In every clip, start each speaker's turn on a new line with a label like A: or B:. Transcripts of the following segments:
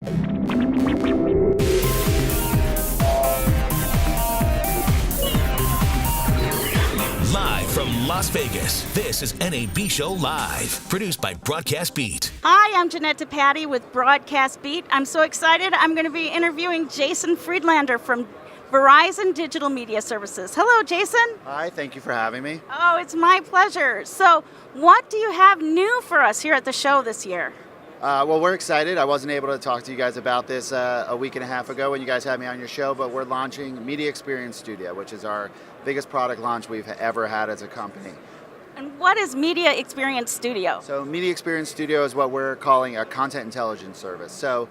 A: Live from Las Vegas, this is NAB Show Live, produced by Broadcast Beat.
B: Hi, I'm Jeanette DePatty with Broadcast Beat. I'm so excited. I'm going to be interviewing Jason Friedlander from Verizon Digital Media Services. Hello, Jason.
C: Hi, thank you for having me.
B: Oh, it's my pleasure. So, what do you have new for us here at the show this year?
C: Well, we're excited. I wasn't able to talk to you guys about this a week and a half ago when you guys had me on your show, but we're launching Media Experience Studio, which is our biggest product launch we've ever had as a company.
B: And what is Media Experience Studio?
C: So Media Experience Studio is what we're calling a content intelligence service. So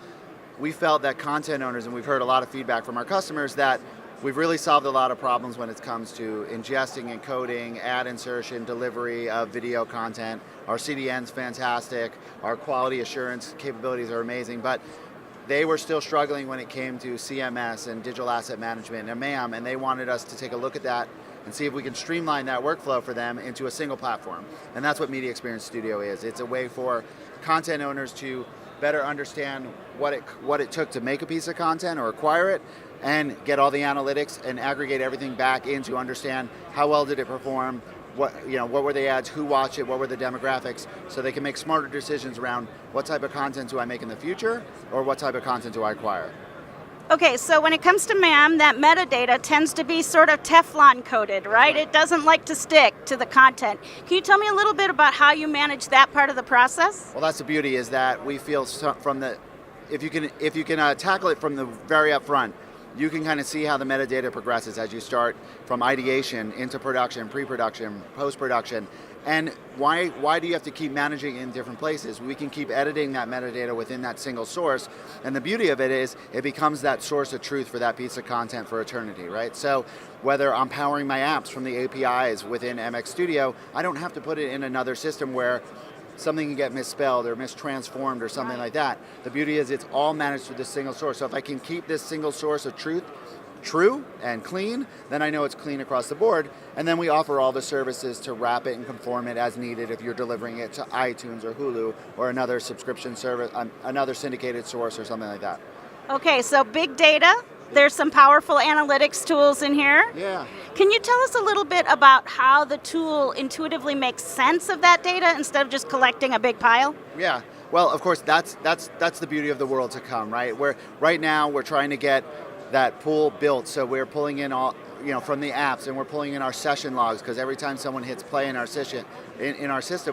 C: we felt that content owners, and we've heard a lot of feedback from our customers, that we've really solved a lot of problems when it comes to ingesting, encoding, ad insertion, delivery of video content. Our CDN's fantastic, our quality assurance capabilities are amazing, but they were still struggling when it came to CMS and digital asset management and MAM, and they wanted us to take a look at that and see if we can streamline that workflow for them into a single platform. And that's what Media Experience Studio is. It's a way for content owners to better understand what it took to make a piece of content or acquire it, and get all the analytics and aggregate everything back in to understand how well did it perform, what were the ads, who watched it, what were the demographics, so they can make smarter decisions around what type of content do I make in the future, or what type of content do I acquire.
B: Okay, so when it comes to MAM, that metadata tends to be sort of Teflon coated, right? It doesn't like to stick to the content. Can you tell me a little bit about how you manage that part of the process?
C: Well, that's the beauty, is that we feel if you can tackle it from the very upfront, you can kind of see how the metadata progresses as you start from ideation into production, pre-production, post-production. And why do you have to keep managing in different places? We can keep editing that metadata within that single source. And the beauty of it is it becomes that source of truth for that piece of content for eternity, right? So whether I'm powering my apps from the APIs within MX Studio, I don't have to put it in another system where something can get misspelled or mistransformed or something like that. The beauty is it's all managed through this single source. So if I can keep this single source of truth true and clean, then I know it's clean across the board. And then we offer all the services to wrap it and conform it as needed if you're delivering it to iTunes or Hulu or another subscription service, another syndicated source or something like that.
B: Okay, so big data. There's some powerful analytics tools in here.
C: Yeah.
B: Can you tell us a little bit about how the tool intuitively makes sense of that data instead of just collecting a big pile?
C: Yeah. Well, of course, that's the beauty of the world to come, right? Right now we're trying to get that pool built, so we're pulling in all, from the apps, and we're pulling in our session logs, because every time someone hits play in our system,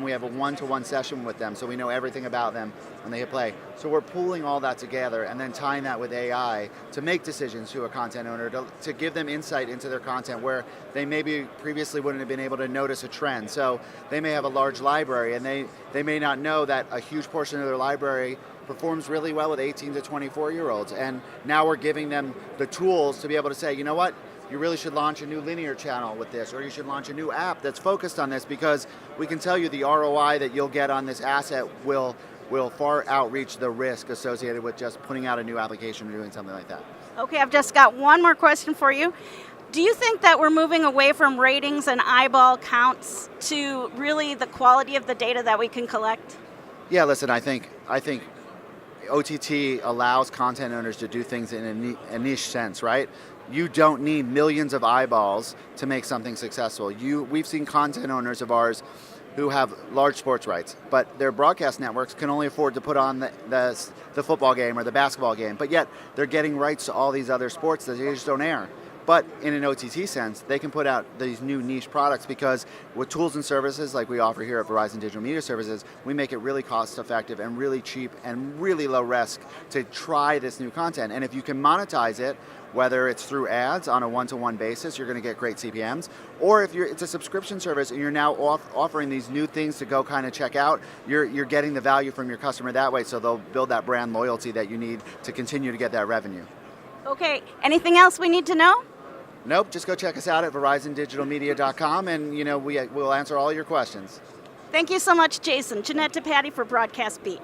C: we have a one-to-one session with them, so we know everything about them when they hit play. So we're pooling all that together and then tying that with AI to make decisions to a content owner, to give them insight into their content where they maybe previously wouldn't have been able to notice a trend. So they may have a large library, and they may not know that a huge portion of their library performs really well with 18 to 24-year-olds. And now we're giving them the tools to be able to say, you know what, you really should launch a new linear channel with this, or you should launch a new app that's focused on this, because we can tell you the ROI that you'll get on this asset will far outreach the risk associated with just putting out a new application or doing something like that.
B: Okay, I've just got one more question for you. Do you think that we're moving away from ratings and eyeball counts to really the quality of the data that we can collect?
C: Yeah, listen, I think OTT allows content owners to do things in a niche sense, right? You don't need millions of eyeballs to make something successful. We've seen content owners of ours who have large sports rights, but their broadcast networks can only afford to put on the football game or the basketball game, but yet they're getting rights to all these other sports that they just don't air. But in an OTT sense, they can put out these new niche products, because with tools and services like we offer here at Verizon Digital Media Services, we make it really cost effective and really cheap and really low risk to try this new content. And if you can monetize it, whether it's through ads on a one-to-one basis, you're going to get great CPMs, or if it's a subscription service and you're now offering these new things to go kind of check out, you're getting the value from your customer that way, so they'll build that brand loyalty that you need to continue to get that revenue.
B: Okay, anything else we need to know?
C: Nope, just go check us out at VerizonDigitalMedia.com, and we'll answer all your questions.
B: Thank you so much, Jason. Jeanette DePatty for Broadcast Beat.